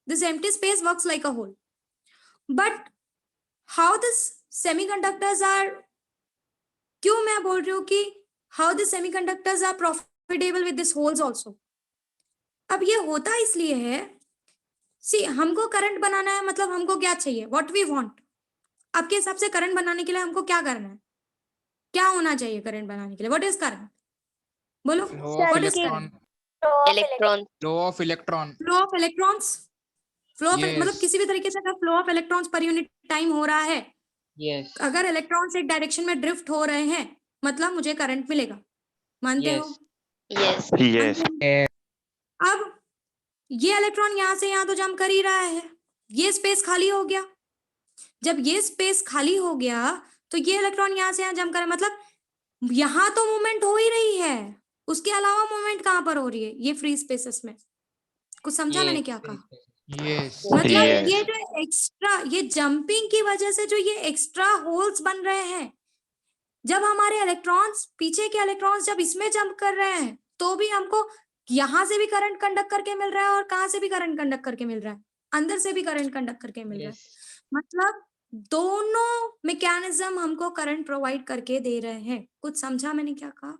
This empty space works like a hole. But how this semiconductors are, क्यों मैं बोल रही हूँ कि how this semiconductors are profitable with this holes also. अब ये होता इसलिए है, सी हमको करंट बनाना है, मतलब हमको क्या चाहिए, व्हाट वी वांट. आपके हिसाब से करंट बनाने के लिए हमको क्या करना है, क्या होना चाहिए करंट बनाने के लिए, व्हाट इज करंट, बोलो. Flow of what is electron. Current? Electron. Flow of electron. Flow of electrons. Flow of मतलब Yes. किसी भी तरीके से अगर फ्लो ऑफ इलेक्ट्रॉन्स पर यूनिट टाइम हो रहा है, Yes. अगर इलेक्ट्रॉन्स एक डायरेक्शन में ड्रिफ्ट हो रहे हैं, मतलब मुझे करंट मिलेगा. मानते हो? Yes. Yes. मानते हो? अब ये इलेक्ट्रॉन यहां से यहां तो जंप कर ही रहा है, ये स्पेस खाली हो गया. जब ये स्पेस खाली हो गया तो ये इलेक्ट्रॉन यहां से यहां जंप कर, मतलब यहां तो मूवमेंट हो ही रही है, उसके अलावा मूवमेंट कहां पर हो रही है, ये फ्री स्पेसेस में. कुछ समझा मैंने क्या कहा? Yes. मतलब Yes. ये जो एक्स्ट्रा, ये जंपिंग की वजह से जो ये एक्स्ट्रा होल्स बन रहे हैं, जब हमारे इलेक्ट्रॉन्स, पीछे के इलेक्ट्रॉन्स जब इसमें जंप कर रहे हैं, तो भी हमको यहां से भी करंट कंडक्ट करके मिल रहा है और कहां से भी करंट कंडक्ट करके मिल रहा है, अंदर से भी करंट कंडक्ट करके मिल रहा है. मतलब दोनों मैकेनिज्म हमको करंट प्रोवाइड करके दे रहे हैं. कुछ समझा मैंने क्या कहा?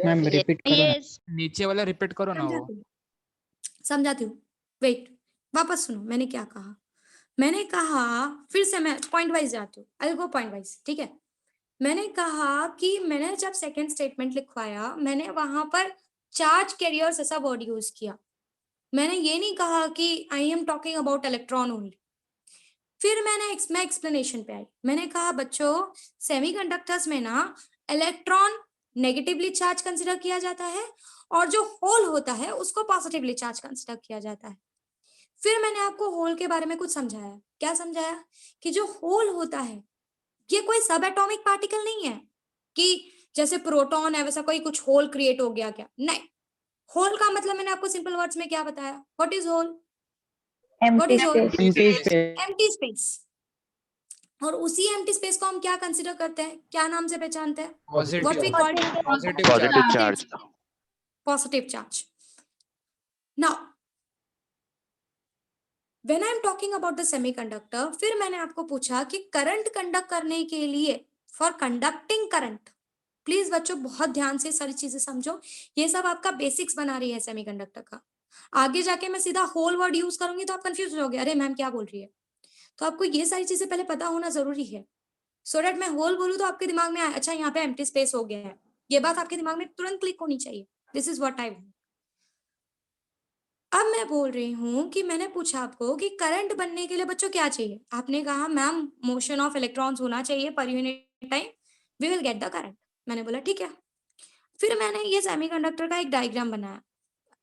मैम रिपीट करो ना. नीचे वाला रिपीट करो ना वो. समझाती हूँ. वेट, वापस सुनो मैंने क्या कहा. मैंने कहा, फिर से मैं पॉइंट वाइज जाती हूँ, आई गो पॉइंट वाइज, ठीक है. मैंने कहा कि मैंने जब सेकंड स्टेटमेंट लिखवाया, मैंने वहां पर चार्ज कैरियर्स ऐसा वर्ड यूज किया. मैंने ये नहीं कहा कि I am talking about electron only. फिर मैं एक्सप्लेनेशन पे आई. मैंने कहा बच्चों, सेमीकंडक्टर्स में ना इलेक्ट्रॉन नेगेटिवली चार्ज कंसिडर किया जाता है और जो होल होता है उसको पॉजिटिवली चार्ज कंसिडर किया जाता है. फिर मैंने आपको होल के बारे में कुछ समझाया. क्या समझाया? कि जो होल होता है ये कोई सब एटॉमिक पार्टिकल नहीं है कि जैसे प्रोटॉन है वैसा कोई कुछ होल क्रिएट हो गया क्या, नहीं. होल का मतलब मैंने आपको सिंपल वर्ड्स में क्या बताया, what is hole, what is hole, empty space. Empty space. और उसी एम्प्टी स्पेस को हम क्या कंसीडर करते हैं, क्या नाम से पहचानते हैं, Positive. What we call Positive Positive charge. charge. positive charge. Now, when I am talking about the semiconductor, फिर मैंने आपको पूछा कि करंट कंडक्ट करने के लिए, फॉर कंडक्टिंग करंट, प्लीज बच्चों बहुत ध्यान से सारी चीजें समझो, ये सब आपका बेसिक्स बना रही है सेमीकंडक्टर का. आगे जाके मैं सीधा होल वर्ड यूज करूंगी तो आप कंफ्यूज हो जाओगे, अरे मैम क्या बोल रही है. तो आपको ये सारी चीजें पहले पता होना जरूरी है, सो दैट मैं होल बोलूं तो आपके दिमाग में आए, अच्छा यहाँ पे एम्प्टी स्पेस हो गया है, ये बात आपके दिमाग में तुरंत क्लिक होनी चाहिए. This is what I want. अब मैं बोल रही हूँ कि मैंने पूछा आपको कि करंट बनने के लिए बच्चों क्या चाहिए, आपने कहा मैम मोशन ऑफ इलेक्ट्रॉन्स होना चाहिए पर unit time, we will get the current. मैंने बोला ठीक है. फिर मैंने ये सेमीकंडक्टर का एक डायग्राम बनाया,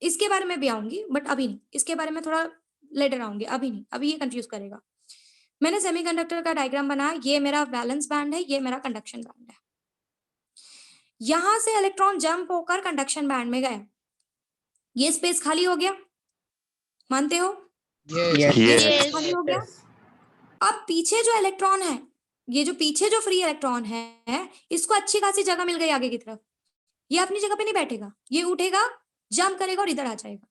इसके बारे में भी आऊंगी बट अभी नहीं, इसके बारे में थोड़ा लेटर आऊंगी, अभी नहीं, अभी ये कंफ्यूज करेगा. मैंने सेमीकंडक्टर का डायग्राम बनाया, ये मेरा वैलेंस बैंड है, ये मेरा कंडक्शन बैंड है. यहां से इलेक्ट्रॉन जंप होकर कंडक्शन बैंड में गए, ये स्पेस खाली हो गया, मानते हो? Yes. Yes. ये Yes. स्पेस खाली हो गया. अब पीछे जो इलेक्ट्रॉन है, ये जो पीछे जो फ्री इलेक्ट्रॉन है, इसको अच्छी खासी जगह मिल गई आगे की तरफ. ये अपनी जगह पे नहीं बैठेगा, ये उठेगा, जंप करेगा और इधर आ जाएगा.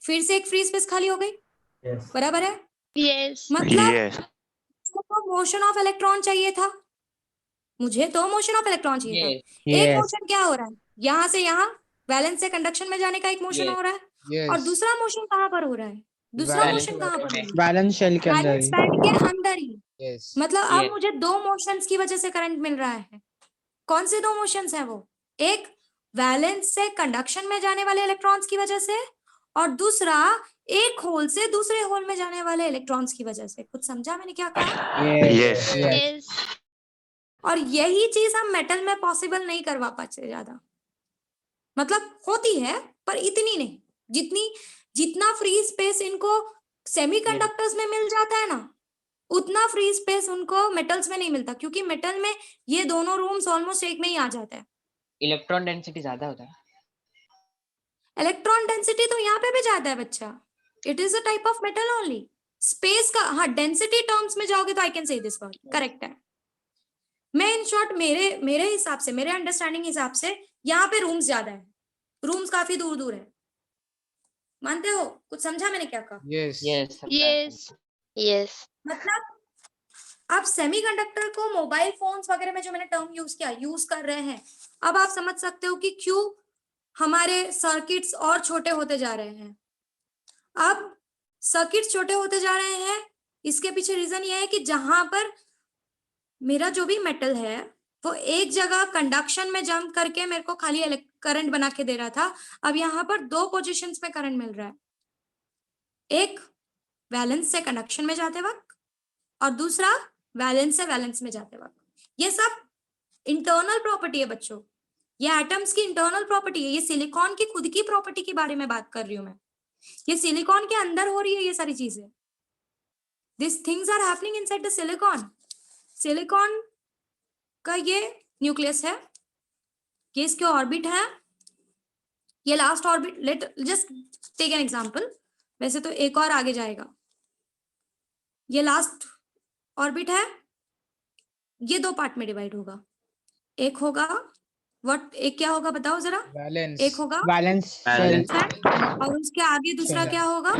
फिर से एक फ्री स्पेस खाली हो गई. बराबर है? Yes. मतलब Yes. तो मोशन ऑफ इलेक्ट्रॉन चाहिए था, मुझे तो मोशन ऑफ इलेक्ट्रॉन चाहिए था. Yes. एक Yes. मोशन क्या हो रहा है, यहाँ से यहाँ वैलेंस से कंडक्शन में जाने का एक मोशन Yes. हो रहा है, और Yes. दूसरा मोशन कहाँ पर हो रहा है, दूसरा Valence मोशन कहाँ पर हो रहा है, बैलेंस शेल के अंदर वैलेंस ही. बैंड के अंदर ही. Yes. मतलब अब Yes. मुझे दो मोशंस की वजह से करंट मिल रहा है. कौन से दो मोशंस हैं वो, एक वैलेंस से कंडक्शन में जाने वाले इलेक्ट्रॉन्स की वजह से, और दूसरा एक होल से दूसरे होल में जाने वाले इलेक्ट्रॉन्स की वजह से. कुछ समझा मैंने क्या कहा? Yes. Yes. Yes. और यही चीज हम मेटल में पॉसिबल नहीं करवा पाते ज्यादा, मतलब होती है पर इतनी नहीं, जितना फ्री स्पेस इनको सेमीकंडक्टर्स में मिल जाता है ना, उतना फ्री स्पेस उनको मेटल्स में नहीं मिलता, क्योंकि मेटल में ये दोनों रूम्स ऑलमोस्ट एक में ही आ जाता है. इलेक्ट्रॉन डेंसिटी ज्यादा होता है. इलेक्ट्रॉन डेंसिटी तो यहाँ पे भी ज्यादा है बच्चा, it is a type of metal only. Space का, हाँ डेंसिटी टर्म्स में जाओगे तो I can say this word correct है. मैं इन शॉर्ट मेरे हिसाब से, मेरे अंडरस्टैंडिंग हिसाब से यहाँ पे रूम्स ज्यादा है, रूम्स काफी दूर दूर है। मानते हो? कुछ समझा मैंने क्या कहा? Yes. Yes. Yes. Yes. मतलब आप सेमीकंडक्टर को मोबाइल फोन्स वगैरह में जो मैंने टर्म यूज किया, यूज कर रहे हैं। अब आप समझ सकते हो कि क्यों हमारे सर्किट्स और छोटे होते जा रहे हैं। अब सर्किट्स छोटे होते जा रहे हैं, इसके पीछे रीजन ये है कि जहां पर मेरा जो भी मेटल है वो एक जगह कंडक्शन में जंप करके मेरे को खाली करंट बना के दे रहा था, अब यहाँ पर दो पोजीशंस में करंट मिल रहा है, एक वैलेंस से कंडक्शन में जाते वक्त और दूसरा वैलेंस से वैलेंस में जाते वक्त। ये सब इंटरनल प्रॉपर्टी है बच्चों, ये एटम्स की इंटरनल प्रॉपर्टी है, ये सिलिकॉन की खुद की प्रॉपर्टी के बारे में बात कर रही हूं मैं। ये सिलिकॉन के अंदर हो रही है ये सारी चीजें। This things are happening inside the silicon. Silicon का ये न्यूक्लियस है, ये इसके ऑर्बिट है, ये last orbit, let just take an example, वैसे तो एक और आगे जाएगा, ये लास्ट ऑर्बिट है, ये दो पार्ट में डिवाइड होगा, एक होगा व्हाट, एक क्या होगा बताओ जरा? Valence. एक होगा Valence. Valence. और उसके आगे दूसरा क्या होगा?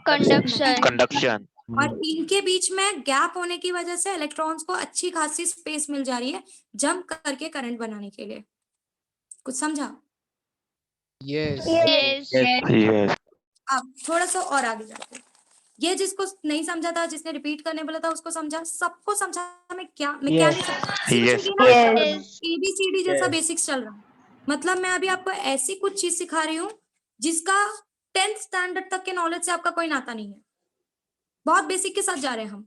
Conduction. Conduction. और इनके बीच में गैप होने की वजह से इलेक्ट्रॉन्स को अच्छी खासी स्पेस मिल जा रही है जंप करके करंट बनाने के लिए। कुछ समझा? Yes. Yes. Yes. अब थोड़ा सा और आगे जाते हैं। ये जिसको नहीं समझा था, जिसने रिपीट करने बोला था, उसको समझा? सबको समझा? मैं क्या Yes. नहीं समझा? Yes. Yes. ABCD जैसा बेसिक्स चल रहा है। मतलब मैं अभी आपको ऐसी कुछ चीज सिखा रही हूँ जिसका 10th स्टैंडर्ड तक के नॉलेज से आपका कोई नाता नहीं है, बहुत बेसिक के साथ जा रहे हैं हम।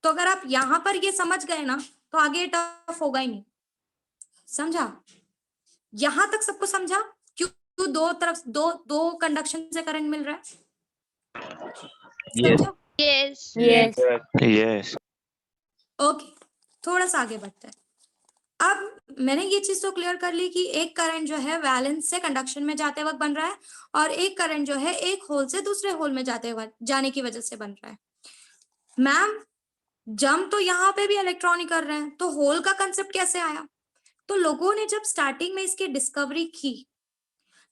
तो अगर आप यहाँ पर ये समझ गए ना तो आगे टफ होगा ही नहीं। समझा? यहां तक सबको समझा? क्यों दो तरफ दो कंडक्शन से करंट मिल रहा है? समझा? Yes. Yes. Yes. ओके, थोड़ा सा आगे बढ़ते हैं। अब मैंने ये चीज तो क्लियर कर ली कि एक करंट जो है वैलेंस से कंडक्शन में जाते वक्त बन रहा है और एक करंट जो है एक होल से दूसरे होल में जाने की वजह से बन रहा है। मैम जंप तो यहाँ पे भी इलेक्ट्रॉन ही कर रहे हैं, तो होल का कंसेप्ट कैसे आया? तो लोगों ने जब स्टार्टिंग में इसकी डिस्कवरी की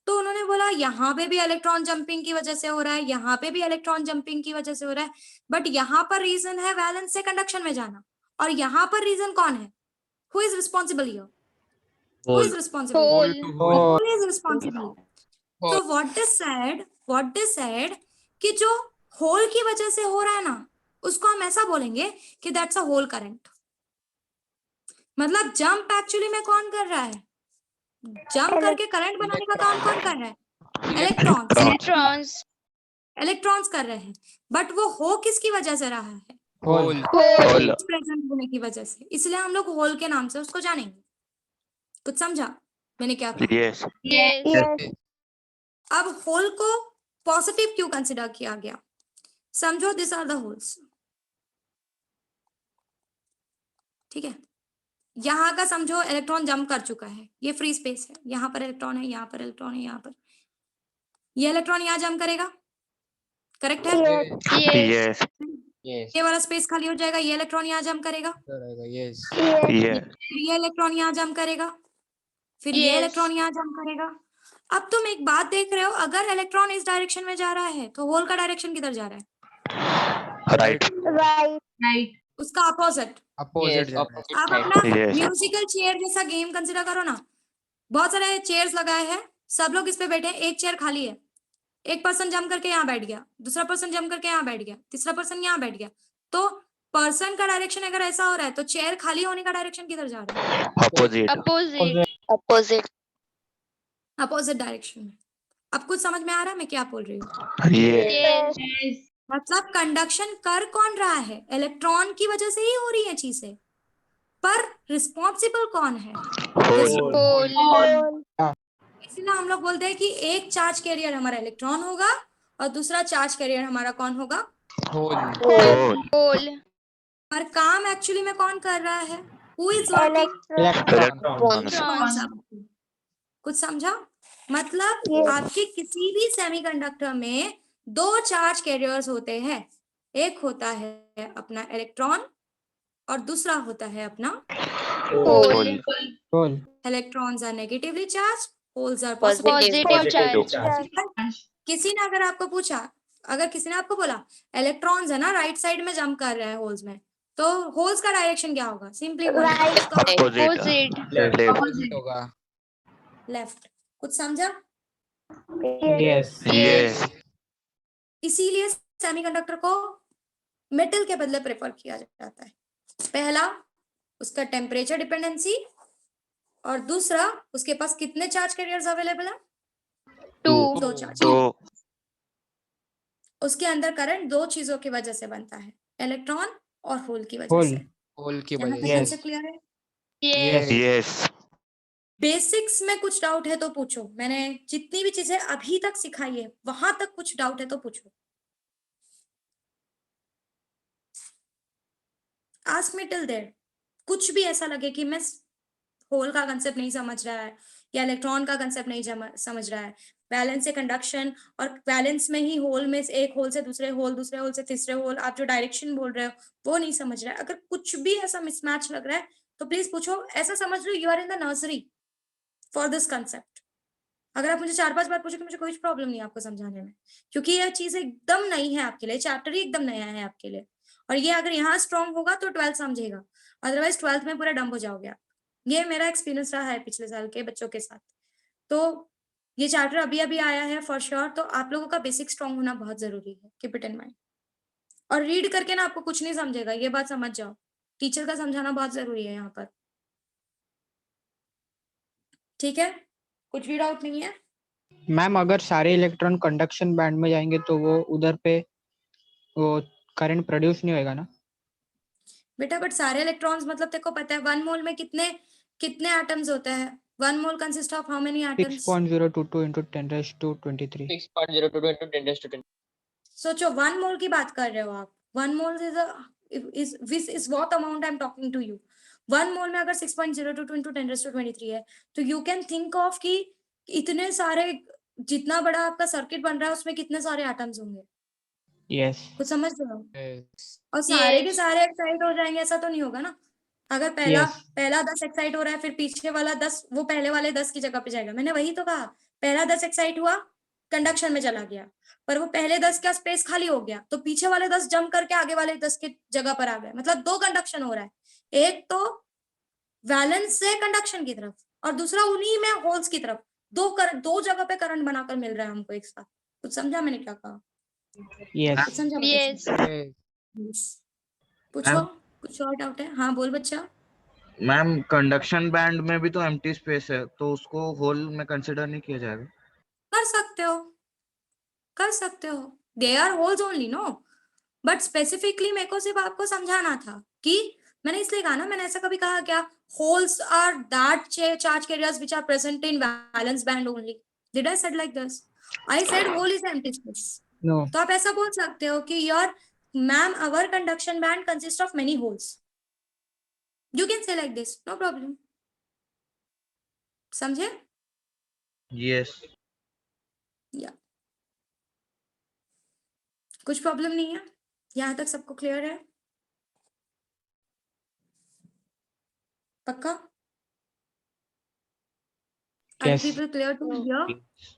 तो उन्होंने बोला यहाँ पे भी इलेक्ट्रॉन जंपिंग की वजह से हो रहा है, यहाँ पे भी इलेक्ट्रॉन जंपिंग की वजह से हो रहा है, बट यहाँ पर रीजन है वैलेंस से कंडक्शन में जाना, और यहाँ पर रीजन कौन है? Who is responsible here? Who is responsible? Hole. To hole. Who is responsible? So what they said कि जो होल की वजह से हो रहा है ना, उसको हम ऐसा बोलेंगे कि that's a whole current। मतलब जंप एक्चुअली में कौन कर रहा है? जंप करके करंट बनाने का काम कौन कर रहा है? इलेक्ट्रॉन्स। Electrons. इलेक्ट्रॉन्स कर रहे हैं, बट वो हो किसकी वजह से रहा है? Hole. Hole. प्रेजेंट होने की वजह से, इसलिए हम लोग होल के नाम से उसको जानेंगे। कुछ समझा मैंने क्या कहा? Yes. Yes. अब होल को पॉजिटिव क्यों कंसिडर किया गया? समझो, दिस आर द होल्स। ठीक है, यहाँ का समझो इलेक्ट्रॉन जंप कर चुका है, ये फ्री स्पेस है, यहाँ पर इलेक्ट्रॉन है, यहाँ पर इलेक्ट्रॉन है, यहाँ पर ये इलेक्ट्रॉन यहाँ जंप करेगा, करेक्ट है? Yes. Yes. Yes. ये वाला स्पेस खाली हो जाएगा, ये इलेक्ट्रॉन यहाँ जंप करेगा, Yes. Yes. फिर ये इलेक्ट्रॉन यहाँ जंप करेगा, फिर ये Yes. इलेक्ट्रॉन यहाँ जंप करेगा। अब तुम एक बात देख रहे हो, अगर इलेक्ट्रॉन इस डायरेक्शन में जा रहा है तो होल का डायरेक्शन किधर जा रहा है? Right. उसका अपोजिट। Opposite. Yes. जाना है. Opposite आप side. अपना Yes. म्यूजिकल चेयर जैसा गेम कंसिडर करो ना, बहुत सारे चेयर्स लगाए हैं, सब लोग इस पे बैठे हैं, एक चेयर खाली है, एक पर्सन जंप करके यहाँ बैठ गया, दूसरा पर्सन जंप करके यहाँ बैठ गया, तीसरा पर्सन यहाँ बैठ गया, तो पर्सन का डायरेक्शन अगर ऐसा हो रहा है तो चेयर खाली होने का डायरेक्शन किधर जा रहा है? Opposite. Opposite. अपोजिट डायरेक्शन में। अब कुछ समझ में आ रहा है मैं क्या बोल रही हूँ? Yes. Yes. मतलब कंडक्शन कर कौन रहा है? इलेक्ट्रॉन की वजह से ही हो रही है चीजें, पर रिस्पॉन्सिबल कौन है? Hole. Hole. इसलिए हम लोग बोलते हैं कि एक चार्ज कैरियर हमारा इलेक्ट्रॉन होगा और दूसरा चार्ज कैरियर हमारा कौन होगा? Hole. Hole. Hole. पर काम एक्चुअली में कौन कर रहा है? Who is working? Electrons. कुछ समझा? मतलब आपके किसी भी सेमीकंडक्टर में दो चार्ज कैरियर्स होते हैं, एक होता है अपना इलेक्ट्रॉन और दूसरा होता है अपना Hole. Hole. Electrons are negatively charged, holes are Positive. Positive charge. किसी ने अगर आपको पूछा, अगर किसी ने आपको बोला इलेक्ट्रॉन्स है ना राइट साइड में जंप कर रहे हैं होल्स में, तो होल्स का डायरेक्शन क्या होगा? Simply Right. Opposite. Left. Opposite होगा. लेफ्ट। कुछ समझा? Yes. Yes. इसीलिए सेमीकंडक्टर को मेटल के बदले प्रेफर किया जाता है। पहला उसका टेम्परेचर डिपेंडेंसी, और दूसरा उसके पास कितने चार्ज कैरियर्स अवेलेबल है? 2. दो चार्ज। So, उसके अंदर करंट दो चीजों की वजह से बनता है, इलेक्ट्रॉन और होल की वजह Hole. से। Hole की यहाँ वजह तक से. Yes. concept क्लियर है? yes. Yes. बेसिक्स में कुछ डाउट है तो पूछो। मैंने जितनी भी चीजें अभी तक सिखाई है वहां तक कुछ डाउट है तो पूछो। Ask me till there. कुछ भी ऐसा लगे कि मैं होल का कंसेप्ट नहीं समझ रहा है या इलेक्ट्रॉन का कंसेप्ट नहीं समझ रहा है, बैलेंस से कंडक्शन और बैलेंस में ही होल में से एक होल से दूसरे होल से तीसरे होल, आप जो डायरेक्शन बोल रहे हो वो नहीं समझ रहा है, अगर कुछ भी ऐसा मिसमैच लग रहा है तो प्लीज पूछो। ऐसा समझ लो you are in the nursery for this concept. अगर आप मुझे 4-5 बार पूछोगे मुझे कोई प्रॉब्लम नहीं है आपको समझाने में, क्योंकि यह चीज एकदम नई है आपके लिए, चैप्टर ही एकदम नया है आपके लिए। और ये अगर यहाँ स्ट्रॉन्ग होगा तो 12th समझेगा, अदरवाइज 12th में पूरा डंब हो जाओगे आप। ये मेरा एक्सपीरियंस रहा है पिछले साल के बच्चों के साथ। तो ये चैप्टर अभी अभी आया है फॉर श्योर, तो आप लोगों का बेसिक स्ट्रॉन्ग होना बहुत जरूरी है, कीप इट इन माइंड। और रीड करके ना आपको कुछ नहीं समझेगा, ये बात समझ जाओ। टीचर का समझाना बहुत जरूरी है यहाँ पर, ठीक है? कुछ भी डाउट नहीं है? मैम अगर सारे इलेक्ट्रॉन कंडक्शन बैंड में जाएंगे तो वो उधर पे वो करंट प्रोड्यूस नहीं होएगा ना? बेटा बट सारे इलेक्ट्रॉन्स मतलब तेरे को पता है 1 मोल में कितने कितने एटम्स होते हैं? 1 mole consist of how many atoms? 6.022 into 10⁻23. 6.022 into 10 raised to 10. सोचो 1 मोल की बात कर रहे हो आप। 1 मोल is what amount I'm talking to you. 1 मोल में अगर 6.022 into 10 raised to 23 है तो you can think of कि इतने सारे, जितना बड़ा आपका सर्किट बन रहा है उसमें कितने सारे एटम्स होंगे। Yes. कुछ समझ रहे हो? Yes. और सारे के Yes. सारे एक्साइट हो जाएंगे ऐसा तो नहीं होगा ना। अगर Yes. पहला 10 एक्साइट हो रहा है फिर पीछे वाला 10 वो पहले वाले 10 की जगह पे जाएगा। मैंने वही तो कहा, पहला 10 एक्साइट हुआ कंडक्शन में चला गया, पर वो पहले 10 का स्पेस खाली हो गया तो पीछे वाले 10 जंप करके आगे वाले 10 की जगह पर आ गए। मतलब 2 कंडक्शन हो रहा है, एक तो वैलेंस से कंडक्शन की तरफ और दूसरा उन्हीं में होल्स की तरफ। दो जगह पे करंट बनाकर मिल रहा है हमको एक साथ। कुछ समझा मैंने क्या कहा? Yes. कुछ समझा? Yes. Yes. पूछो, कुछ और डाउट है? हाँ बोल बच्चा। मैम कंडक्शन बैंड में भी तो एम्प्टी स्पेस है, तो उसको होल में कंसिडर नहीं किया जाएगा? कर सकते हो, कर सकते हो, they are holes only no, but specifically मेरे को सिर्फ आपको समझाना था कि मैंने इसलिए कहा ना, मैंने ऐसा कभी कहा क्या holes are that charge carriers which are present in valence band only? Did I said like this? I said hole is empty space. No. तो आप ऐसा बोल सकते हो कि your ma'am our conduction band consist of many holes, you can say like this, no problem. समझे? Yes. या कुछ प्रॉब्लम नहीं है? यहाँ तक सबको क्लियर है? पक्का? Are Yes. people clear to hear?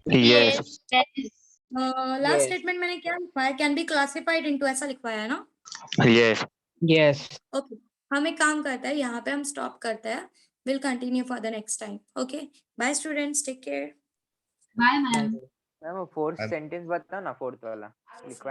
Yes. Last Yes. statement मैंने क्या लिखवाया? Can be classified into, ऐसा लिखवाया है ना? Yes. Yes. Okay. हम एक काम करते हैं, यहाँ पे हम स्टॉप करते हैं. We'll continue for the next time. Okay. Bye students. Take care. Ma'am वो फोर्थ सेंटेंस बताओ ना, फोर्थ वाला लिखवा